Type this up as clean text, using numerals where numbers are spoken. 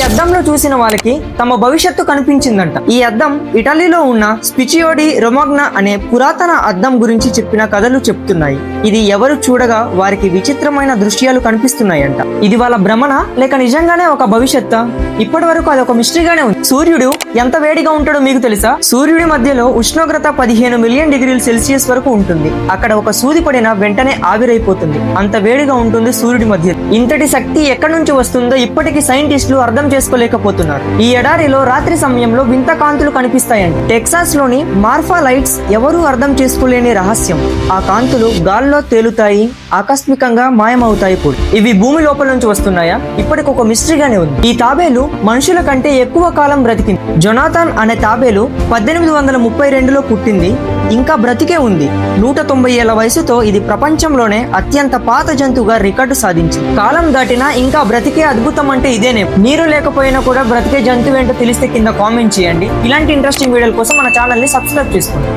అద్దంలో చూసిన వాళ్ళకి తమ భవిష్యత్తు కనిపించిందంట. ఈ అద్దం ఇటలీలో ఉన్న స్పిచియో డి రొమాగ్నా అనే పురాతన అద్దం గురించి చెప్పిన కథలు చెప్తున్నాయి. ఇది ఎవరు చూడగా వారికి విచిత్రమైన దృశ్యాలు కనిపిస్తున్నాయంట. ఇది వాళ్ళ భ్రమణ లేక నిజంగానే ఒక భవిష్యత్తా? ఇప్పటి వరకు అది ఒక మిస్టరీగానే ఉంది. సూర్యుడు ఎంత వేడిగా ఉంటాడో మీకు తెలుసా? సూర్యుడి మధ్యలో ఉష్ణోగ్రత 15 మిలియన్ డిగ్రీల సెల్సియస్ వరకు ఉంటుంది. అక్కడ ఒక సూది పడిన వెంటనే ఆవిరైపోతుంది. అంత వేడిగా ఉంటుంది సూర్యుడి మధ్య. ఇంతటి శక్తి ఎక్కడి నుంచి వస్తుందో ఇప్పటికీ సైంటిస్టులు అర్థం చేసుకోలేకపోతున్నారు. ఈ ఎడారిలో రాత్రి సమయంలో వింత కాంతులు కనిపిస్తాయండి. టెక్సాస్ లోని మార్ఫా లైట్స్ ఎవరూ అర్థం చేసుకోలేని రహస్యం. ఆ కాంతులు గాల్లో తేలుతాయి, ఆకస్మికంగా మాయమవుతాయి కూడా. ఇవి భూమి లోపల నుంచి వస్తున్నాయా? ఇప్పటికి ఒక మిస్టరీగానే ఉంది. ఈ తాబేలు మనుషుల కంటే ఎక్కువ కాలం బ్రతికింది. జొనాథన్ అనే తాబేలు 1832లో పుట్టింది. ఇంకా బ్రతికే ఉంది. 190 ఏళ్ల వయసుతో ఇది ప్రపంచంలోనే అత్యంత పాత జంతువుగా రికార్డు సాధించింది. కాలం దాటినా ఇంకా బ్రతికే అద్భుతం అంటే ఇదేనే. నీరు లేకపోయినా కూడా బ్రతికే జంతువు ఏంటో తెలిస్తే కింద కామెంట్ చేయండి. ఇలాంటి ఇంట్రెస్టింగ్ వీడియోల కోసం మన ఛానల్ ని సబ్స్క్రైబ్ చేసుకోండి.